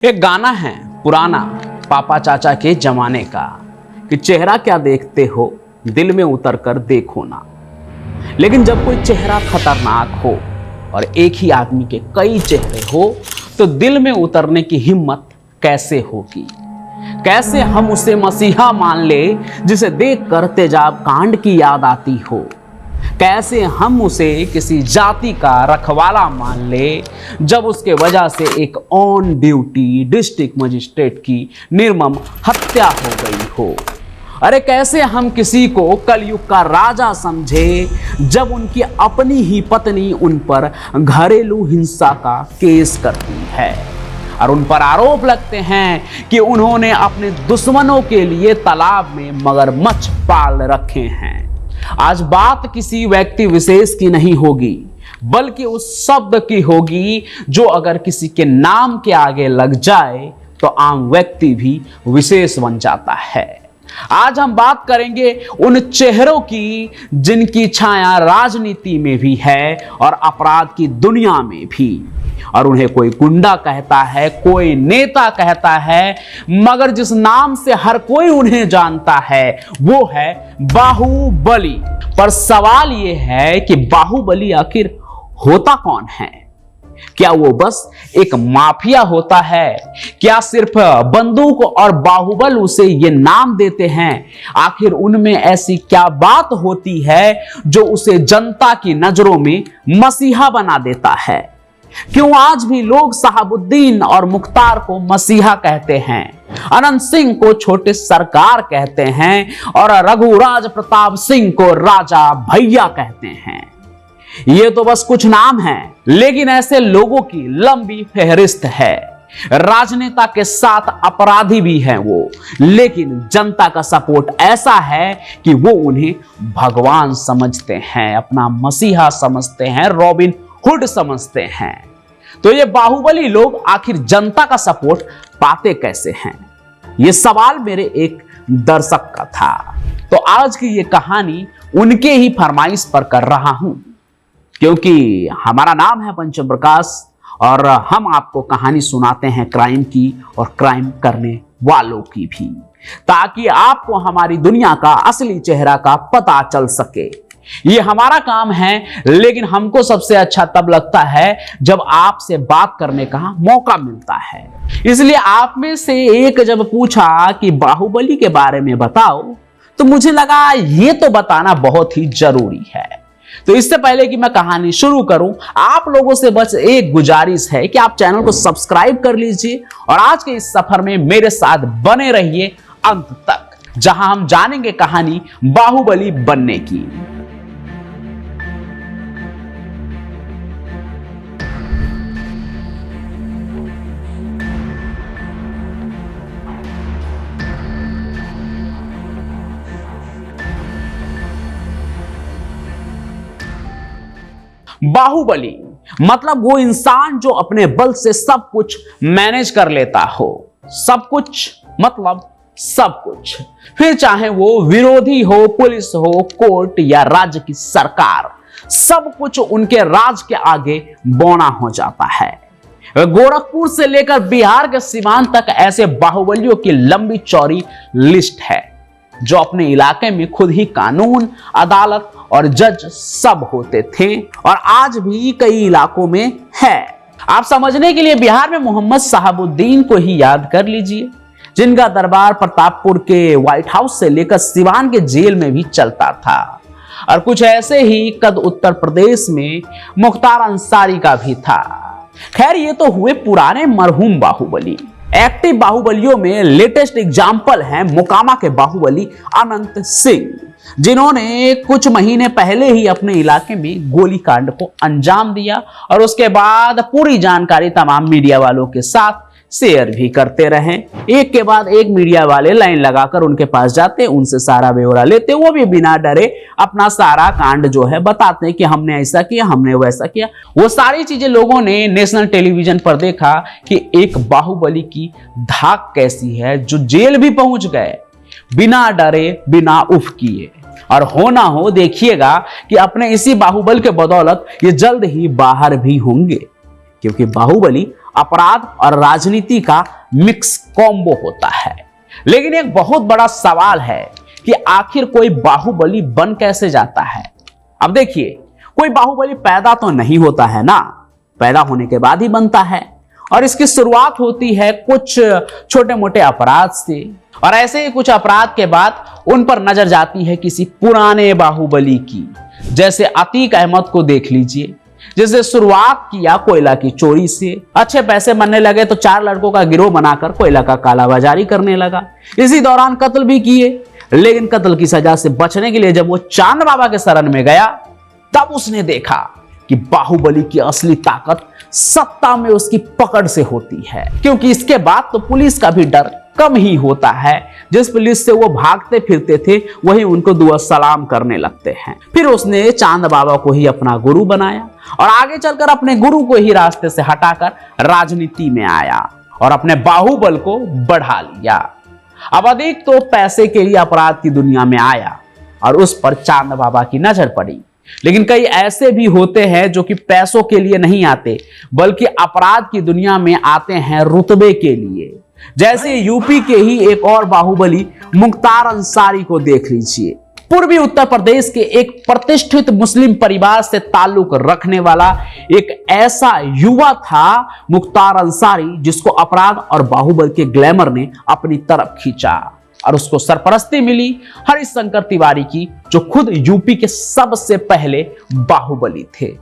एक गाना है पुराना पापा चाचा के जमाने का कि चेहरा क्या देखते हो दिल में उतर कर देखो ना। लेकिन जब कोई चेहरा खतरनाक हो और एक ही आदमी के कई चेहरे हो तो दिल में उतरने की हिम्मत कैसे होगी। कैसे हम उसे मसीहा मान ले जिसे देखकर तेजाब कांड की याद आती हो। कैसे हम उसे किसी जाति का रखवाला मान ले जब उसके वजह से एक ऑन ड्यूटी डिस्ट्रिक्ट मजिस्ट्रेट की निर्मम हत्या हो गई हो। अरे कैसे हम किसी को कलयुग का राजा समझे जब उनकी अपनी ही पत्नी उन पर घरेलू हिंसा का केस करती है और उन पर आरोप लगते हैं कि उन्होंने अपने दुश्मनों के लिए तालाब में मगरमच्छ पाल रखे हैं। आज बात किसी व्यक्ति विशेष की नहीं होगी बल्कि उस शब्द की होगी जो अगर किसी के नाम के आगे लग जाए तो आम व्यक्ति भी विशेष बन जाता है। आज हम बात करेंगे उन चेहरों की जिनकी छाया राजनीति में भी है और अपराध की दुनिया में भी। और उन्हें कोई गुंडा कहता है, कोई नेता कहता है, मगर जिस नाम से हर कोई उन्हें जानता है वो है बाहुबली। पर सवाल ये है कि बाहुबली आखिर होता कौन है? क्या वो बस एक माफिया होता है? क्या सिर्फ बंदूक और बाहुबल उसे ये नाम देते हैं? आखिर उनमें ऐसी क्या बात होती है जो उसे जनता की नजरों में मसीहा बना देता है? क्यों आज भी लोग शहाबुद्दीन और मुख्तार को मसीहा कहते हैं, अनंत सिंह को छोटे सरकार कहते हैं और रघुराज प्रताप सिंह को राजा भैया कहते हैं? ये तो बस कुछ नाम हैं, लेकिन ऐसे लोगों की लंबी फहरिस्त है। राजनेता के साथ अपराधी भी हैं वो, लेकिन जनता का सपोर्ट ऐसा है कि वो उन्हें भगवान समझते हैं, अपना मसीहा समझते हैं, रॉबिन हुड समझते हैं। तो ये बाहुबली लोग आखिर जनता का सपोर्ट पाते कैसे हैं? ये सवाल मेरे एक दर्शक का था। तो आज की ये कहानी उनके ही फरमाइश पर कर रहा हूं, क्योंकि हमारा नाम है पंचम प्रकाश और हम आपको कहानी सुनाते हैं क्राइम की और क्राइम करने वालों की भी, ताकि आपको हमारी दुनिया का असली चेहरा का पता चल सके। ये हमारा काम है, लेकिन हमको सबसे अच्छा तब लगता है जब आपसे बात करने का मौका मिलता है। इसलिए आप में से एक जब पूछा कि बाहुबली के बारे में बताओ तो मुझे लगा ये तो बताना बहुत ही जरूरी है। तो इससे पहले कि मैं कहानी शुरू करूं, आप लोगों से बस एक गुजारिश है कि आप चैनल को सब्सक्राइब कर लीजिए और आज के इस सफर में मेरे साथ बने रहिए अंत तक, जहां हम जानेंगे कहानी बाहुबली बनने की। बाहुबली मतलब वो इंसान जो अपने बल से सब कुछ मैनेज कर लेता हो। सब कुछ मतलब सब कुछ, फिर चाहे वो विरोधी हो, पुलिस हो, कोर्ट या राज्य की सरकार, सब कुछ उनके राज के आगे बौना हो जाता है। गोरखपुर से लेकर बिहार के सीमांत तक ऐसे बाहुबलियों की लंबी चौड़ी लिस्ट है जो अपने इलाके में खुद ही कानून, अदालत और जज सब होते थे और आज भी कई इलाकों में है। आप समझने के लिए बिहार में मोहम्मद शहाबुद्दीन को ही याद कर लीजिए, जिनका दरबार प्रतापपुर के व्हाइट हाउस से लेकर सिवान के जेल में भी चलता था। और कुछ ऐसे ही कद उत्तर प्रदेश में मुख्तार अंसारी का भी था। खैर, ये तो हुए पुराने मरहूम बाहुबली। एक्टिव बाहुबलियों में लेटेस्ट एग्जाम्पल है मोकामा के बाहुबली अनंत सिंह, जिन्होंने कुछ महीने पहले ही अपने इलाके में गोलीकांड को अंजाम दिया और उसके बाद पूरी जानकारी तमाम मीडिया वालों के साथ शेयर भी करते रहे। एक के बाद एक मीडिया वाले लाइन लगाकर उनके पास जाते, उनसे सारा ब्यौरा लेते, वो भी बिना डरे अपना सारा कांड जो है बताते कि हमने ऐसा किया, हमने वैसा किया। वो सारी चीजें लोगों ने नेशनल टेलीविजन पर देखा कि एक बाहुबली की धाक कैसी है, जो जेल भी पहुंच गए बिना डरे, बिना उफ किए। और हो ना हो देखिएगा कि अपने इसी बाहुबल के बदौलत ये जल्द ही बाहर भी होंगे, क्योंकि बाहुबली अपराध और राजनीति का मिक्स कॉम्बो होता है। लेकिन एक बहुत बड़ा सवाल है कि आखिर कोई बाहुबली बन कैसे जाता है। अब देखिए, कोई बाहुबली पैदा तो नहीं होता है ना, पैदा होने के बाद ही बनता है। और इसकी शुरुआत होती है कुछ छोटे मोटे अपराध से, और ऐसे ही कुछ अपराध के बाद उन पर नजर जाती है किसी पुराने बाहुबली की। जैसे अतीक अहमद को देख लीजिए, जिसने शुरुआत किया कोयला की चोरी से, अच्छे पैसे बनने लगे तो 4 लड़कों का गिरोह बनाकर कोयला का कालाबाजारी करने लगा। इसी दौरान कत्ल भी किए, लेकिन कत्ल की सजा से बचने के लिए जब वो चांद बाबा के शरण में गया, तब उसने देखा कि बाहुबली की असली ताकत सत्ता में उसकी पकड़ से होती है। क्योंकि इसके बाद तो पुलिस का भी डर कम ही होता है। जिस पुलिस से वो भागते फिरते थे, वही उनको दुआ सलाम करने लगते हैं। फिर उसने चांद बाबा को ही अपना गुरु बनाया और आगे चलकर अपने गुरु को ही रास्ते से हटाकर राजनीति में आया और अपने बाहुबल को बढ़ा लिया। अब अधिक तो पैसे के लिए अपराध की दुनिया में आया और उस पर चांद बाबा की नजर पड़ी। लेकिन कई ऐसे भी होते हैं जो कि पैसों के लिए नहीं आते, बल्कि अपराध की दुनिया में आते हैं रुतबे के लिए। जैसे यूपी के ही एक और बाहुबली मुख्तार अंसारी को देख लीजिए। पूर्वी उत्तर प्रदेश के एक प्रतिष्ठित मुस्लिम परिवार से ताल्लुक रखने वाला एक ऐसा युवा था मुख्तार अंसारी, जिसको अपराध और बाहुबल के ग्लैमर ने अपनी तरफ खींचा और उसको सरपरस्ती मिली हरिशंकर तिवारी की, जो खुद यूपी के सबसे पहले बाहुबली थे।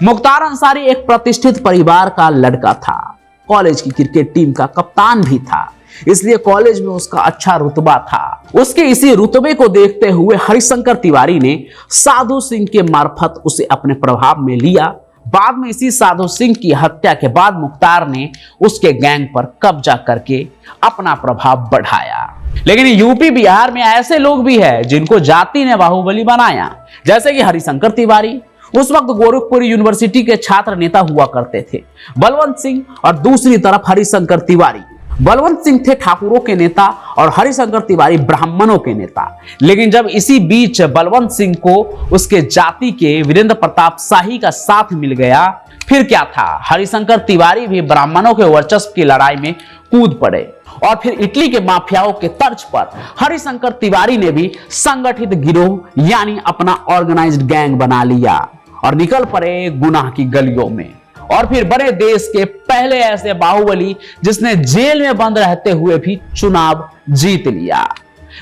मुख्तार अंसारी एक प्रतिष्ठित परिवार का लड़का था, कॉलेज की क्रिकेट टीम का कप्तान भी था, इसलिए कॉलेज में उसका अच्छा रुतबा था। उसके इसी रुतबे को देखते हुए हरिशंकर तिवारी ने साधु सिंह के मार्फत उसे अपने प्रभाव में लिया। बाद में इसी साधु सिंह की हत्या के बाद मुख्तार ने उसके गैंग पर कब्जा करके अपना प्रभाव बढ़ाया। लेकिन यूपी बिहार में ऐसे लोग भी हैं जिनको जाति ने बाहुबली बनाया, जैसे कि हरिशंकर तिवारी। उस वक्त गोरखपुर यूनिवर्सिटी के छात्र नेता हुआ करते थे बलवंत सिंह, और दूसरी तरफ हरिशंकर तिवारी। बलवंत सिंह थे ठाकुरों के नेता और हरिशंकर तिवारी ब्राह्मणों के नेता। लेकिन जब इसी बीच बलवंत सिंह को उसके जाति के वीरेंद्र प्रताप शाही का साथ मिल गया, फिर क्या था, हरिशंकर तिवारी भी ब्राह्मणों के वर्चस्व की लड़ाई में कूद पड़े। और फिर इटली के माफियाओं के तर्ज पर हरिशंकर तिवारी ने भी संगठित गिरोह यानी अपना ऑर्गेनाइज्ड गैंग बना लिया और निकल पड़े गुनाह की गलियों में। और फिर बड़े देश के पहले ऐसे बाहुबली जिसने जेल में बंद रहते हुए भी चुनाव जीत लिया।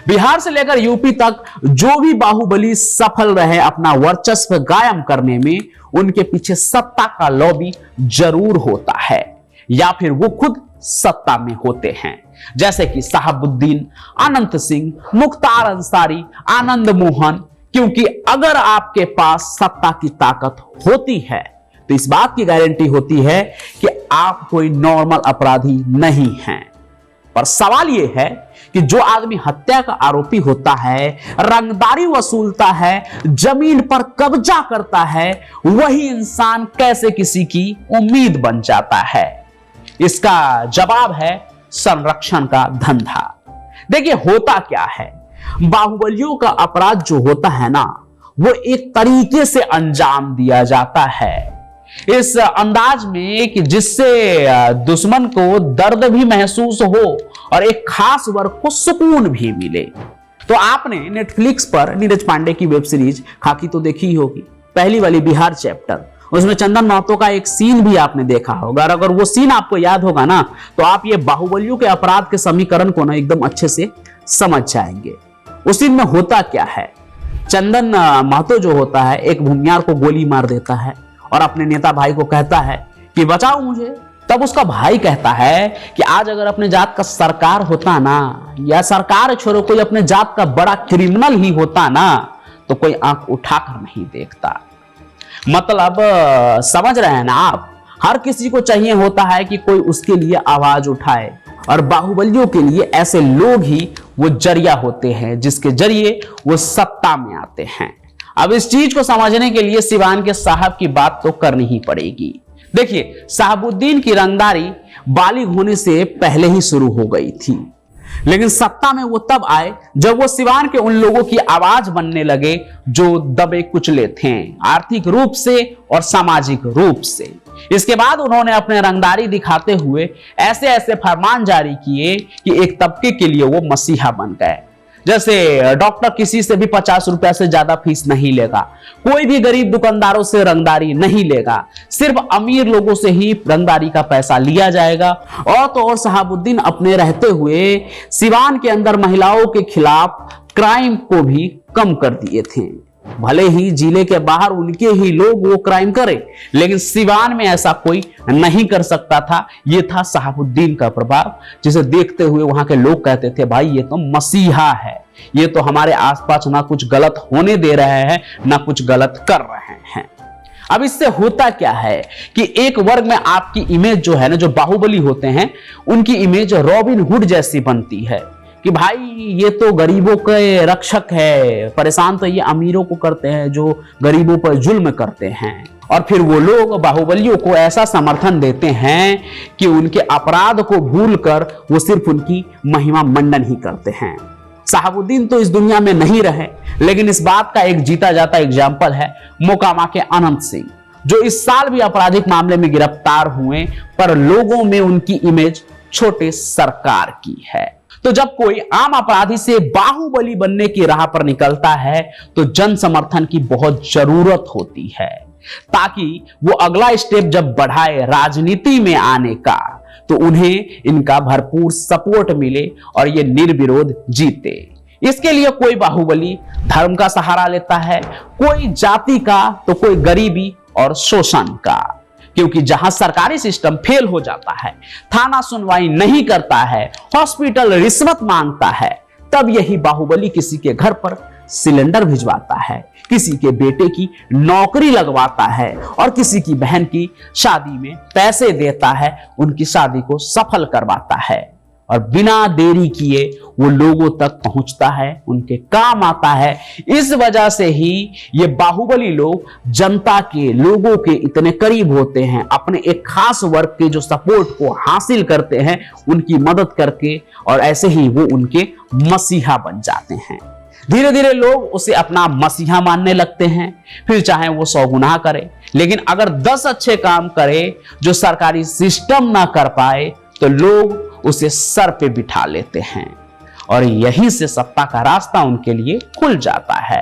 बिहार से लेकर यूपी तक जो भी बाहुबली सफल रहे अपना वर्चस्व कायम करने में, उनके पीछे सत्ता का लॉबी जरूर होता है या फिर वो खुद सत्ता में होते हैं। जैसे कि साहबुद्दीन, अनंत सिंह, मुख्तार अंसारी, आनंद मोहन। क्योंकि अगर आपके पास सत्ता की ताकत होती है तो इस बात की गारंटी होती है कि आप कोई नॉर्मल अपराधी नहीं हैं। पर सवाल यह है कि जो आदमी हत्या का आरोपी होता है, रंगदारी वसूलता है, जमीन पर कब्जा करता है, वही इंसान कैसे किसी की उम्मीद बन जाता है? इसका जवाब है संरक्षण का धंधा। देखिए होता क्या है, बाहुबलियों का अपराध जो होता है ना, वो एक तरीके से अंजाम दिया जाता है इस अंदाज में कि जिससे दुश्मन को दर्द भी महसूस हो और एक खास वर्ग को सुकून भी मिले। तो आपने नेटफ्लिक्स पर नीरज पांडे की वेब सीरीज खाकी तो देखी ही होगी, पहली वाली बिहार चैप्टर। उसमें चंदन महतो का एक सीन भी आपने देखा होगा, और अगर वो सीन आपको याद होगा ना, तो आप ये बाहुबलियों के अपराध के समीकरण को ना एकदम अच्छे से समझ जाएंगे। उस सीन में होता क्या है, चंदन महतो जो होता है एक भूमियार को गोली मार देता है और अपने नेता भाई को कहता है कि बचाओ मुझे। तब उसका भाई कहता है कि आज अगर अपने जात का सरकार होता ना, या सरकार छोड़ो कोई अपने जात का बड़ा क्रिमिनल ही होता ना, तो कोई आंख उठाकर नहीं देखता। मतलब समझ रहे हैं ना आप, हर किसी को चाहिए होता है कि कोई उसके लिए आवाज उठाए, और बाहुबलियों के लिए ऐसे लोग ही वो जरिया होते हैं जिसके जरिए वो सत्ता में आते हैं। अब इस चीज को समझने के लिए सिवान के साहब की बात तो करनी ही पड़ेगी। देखिए, साहबुद्दीन की रंगदारी बालिग होने से पहले ही शुरू हो गई थी। लेकिन सत्ता में वो तब आए जब वो सिवान के उन लोगों की आवाज बनने लगे जो दबे कुचले थे, आर्थिक रूप से और सामाजिक रूप से। इसके बाद उन्होंने अपने रंगदारी दिखाते हुए ऐसे ऐसे फरमान जारी किए कि एक तबके के लिए वो मसीहा बन गए। जैसे डॉक्टर किसी से भी 50 रुपया से ज्यादा फीस नहीं लेगा, कोई भी गरीब दुकानदारों से रंगदारी नहीं लेगा, सिर्फ अमीर लोगों से ही रंगदारी का पैसा लिया जाएगा। और तो और शहाबुद्दीन अपने रहते हुए सिवान के अंदर महिलाओं के खिलाफ क्राइम को भी कम कर दिए थे। भले ही जिले के बाहर उनके ही लोग वो क्राइम करें, लेकिन सिवान में ऐसा कोई नहीं कर सकता था। ये था शहाबुद्दीन का प्रभाव, जिसे देखते हुए वहां के लोग कहते थे भाई ये तो मसीहा है, ये तो हमारे आसपास ना कुछ गलत होने दे रहे हैं ना कुछ गलत कर रहे हैं। अब इससे होता क्या है कि एक वर्ग में आपकी इमेज जो है ना, जो बाहुबली होते हैं उनकी इमेज रॉबिन हुड जैसी बनती है कि भाई ये तो गरीबों के रक्षक है, परेशान तो ये अमीरों को करते हैं जो गरीबों पर जुल्म करते हैं। और फिर वो लोग बाहुबलियों को ऐसा समर्थन देते हैं कि उनके अपराध को भूलकर वो सिर्फ उनकी महिमा मंडन ही करते हैं। शहाबुद्दीन तो इस दुनिया में नहीं रहे, लेकिन इस बात का एक जीता जाता एग्जाम्पल है मोकामा के अनंत सिंह, जो इस साल भी आपराधिक मामले में गिरफ्तार हुए, पर लोगों में उनकी इमेज छोटे सरकार की है। तो जब कोई आम अपराधी से बाहुबली बनने की राह पर निकलता है तो जन समर्थन की बहुत जरूरत होती है, ताकि वो अगला स्टेप जब बढ़ाए राजनीति में आने का तो उन्हें इनका भरपूर सपोर्ट मिले और ये निर्विरोध जीते। इसके लिए कोई बाहुबली धर्म का सहारा लेता है, कोई जाति का तो कोई गरीबी और शोषण का, क्योंकि जहां सरकारी सिस्टम फेल हो जाता है, थाना सुनवाई नहीं करता है, हॉस्पिटल रिश्वत मांगता है, तब यही बाहुबली किसी के घर पर सिलेंडर भिजवाता है, किसी के बेटे की नौकरी लगवाता है और किसी की बहन की शादी में पैसे देता है, उनकी शादी को सफल करवाता है और बिना देरी किए वो लोगों तक पहुंचता है, उनके काम आता है। इस वजह से ही ये बाहुबली लोग जनता के, लोगों के इतने करीब होते हैं, अपने एक खास वर्ग के जो सपोर्ट को हासिल करते हैं उनकी मदद करके, और ऐसे ही वो उनके मसीहा बन जाते हैं। धीरे धीरे लोग उसे अपना मसीहा मानने लगते हैं, फिर चाहे वो 100 गुनाह करे, लेकिन अगर 10 अच्छे काम करे जो सरकारी सिस्टम ना कर पाए तो लोग उसे सर पे बिठा लेते हैं और यहीं से सत्ता का रास्ता उनके लिए खुल जाता है।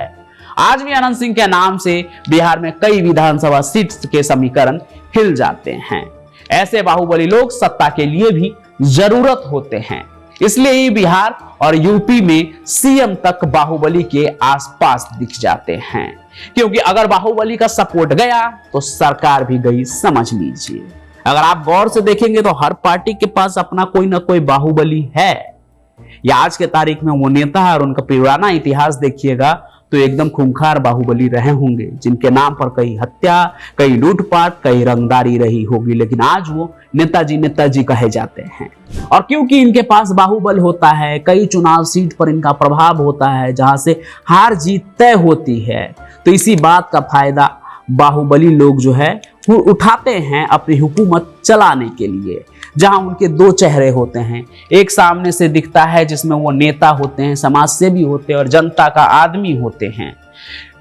आज भी अनंत सिंह के नाम से बिहार में कई विधानसभा सीट के समीकरण हिल जाते हैं। ऐसे बाहुबली लोग सत्ता के लिए भी जरूरत होते हैं, इसलिए ही बिहार और यूपी में सीएम तक बाहुबली के आसपास दिख जाते हैं, क्योंकि अगर बाहुबली का सपोर्ट गया तो सरकार भी गई, समझ लीजिए। अगर आप गौर से देखेंगे तो हर पार्टी के पास अपना कोई ना कोई बाहुबली है, या आज के तारीख में वो नेता है और उनका पुराना इतिहास देखिएगा तो एकदम खूंखार बाहुबली रहे होंगे, जिनके नाम पर कई हत्या, कई लूटपाट, कई रंगदारी रही होगी, लेकिन आज वो नेताजी नेताजी कहे जाते हैं। और क्योंकि इनके पास बाहुबल होता है, कई चुनाव सीट पर इनका प्रभाव होता है जहां से हार जीत तय होती है, तो इसी बात का फायदा बाहुबली लोग जो है वो उठाते हैं अपनी हुकूमत चलाने के लिए। जहां उनके 2 चेहरे होते हैं, एक सामने से दिखता है जिसमें वो नेता होते हैं, समाज सेवी होते हैं और जनता का आदमी होते हैं,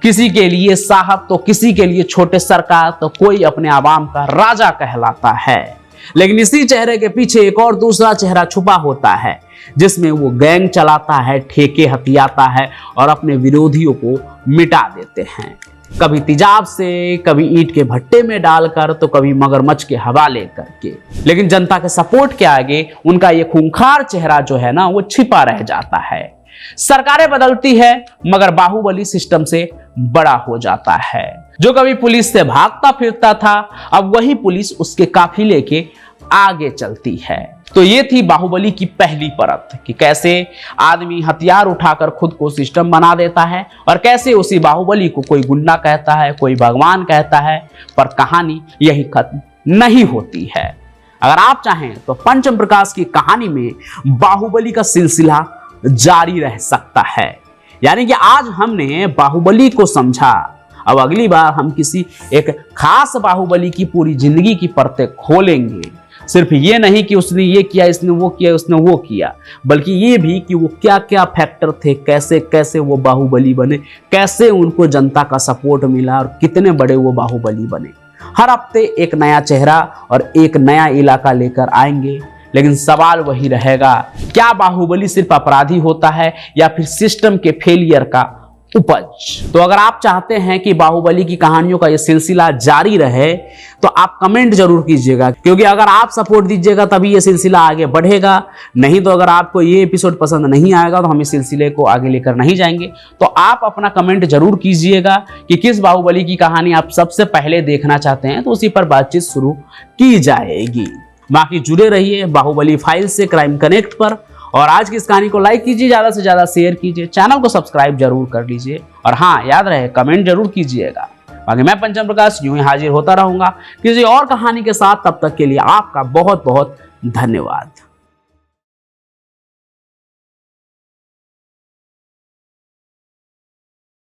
किसी के लिए साहब तो किसी के लिए छोटे सरकार, तो कोई अपने आवाम का राजा कहलाता है। लेकिन इसी चेहरे के पीछे एक और दूसरा चेहरा छुपा होता है, जिसमें वो गैंग चलाता है, ठेके हथियाता है और अपने विरोधियों को मिटा देते हैं, कभी तेजाब से, कभी ईंट के भट्टे में डालकर, तो कभी मगरमच्छ के हवाले करके। लेकिन जनता के सपोर्ट के आगे उनका ये खूंखार चेहरा जो है ना वो छिपा रह जाता है। सरकारें बदलती है मगर बाहुबली सिस्टम से बड़ा हो जाता है। जो कभी पुलिस से भागता फिरता था, अब वही पुलिस उसके काफिले के आगे चलती है। तो ये थी बाहुबली की पहली परत कि कैसे आदमी हथियार उठाकर खुद को सिस्टम बना देता है और कैसे उसी बाहुबली को कोई गुंडा कहता है, कोई भगवान कहता है। पर कहानी यही खत्म नहीं होती है। अगर आप चाहें तो पंचम प्रकाश की कहानी में बाहुबली का सिलसिला जारी रह सकता है। यानी कि आज हमने बाहुबली को समझा, अब अगली बार हम किसी एक खास बाहुबली की पूरी जिंदगी की परतें खोलेंगे। सिर्फ ये नहीं कि उसने ये किया, इसने वो किया, उसने वो किया, बल्कि ये भी कि वो क्या क्या फैक्टर थे, कैसे कैसे वो बाहुबली बने, कैसे उनको जनता का सपोर्ट मिला और कितने बड़े वो बाहुबली बने। हर हफ्ते एक नया चेहरा और एक नया इलाका लेकर आएंगे, लेकिन सवाल वही रहेगा, क्या बाहुबली सिर्फ अपराधी होता है या फिर सिस्टम के फेलियर का उपज? तो अगर आप चाहते हैं कि बाहुबली की कहानियों का ये सिलसिला जारी रहे तो आप कमेंट जरूर कीजिएगा, क्योंकि अगर आप सपोर्ट दीजिएगा तभी ये सिलसिला आगे बढ़ेगा। नहीं तो अगर आपको ये एपिसोड पसंद नहीं आएगा तो हम इस सिलसिले को आगे लेकर नहीं जाएंगे। तो आप अपना कमेंट जरूर कीजिएगा कि किस बाहुबली की कहानी आप सबसे पहले देखना चाहते हैं, तो उसी पर बातचीत शुरू की जाएगी। बाकी जुड़े रहिए बाहुबली फाइल से क्राइम कनेक्ट पर, और आज की इस कहानी को लाइक कीजिए, ज़्यादा से ज़्यादा शेयर कीजिए, चैनल को सब्सक्राइब जरूर कर लीजिए, और हाँ याद रहे कमेंट जरूर कीजिएगा। बाकी मैं पंचम प्रकाश यूं ही हाजिर होता रहूंगा किसी और कहानी के साथ। तब तक के लिए आपका बहुत बहुत धन्यवाद।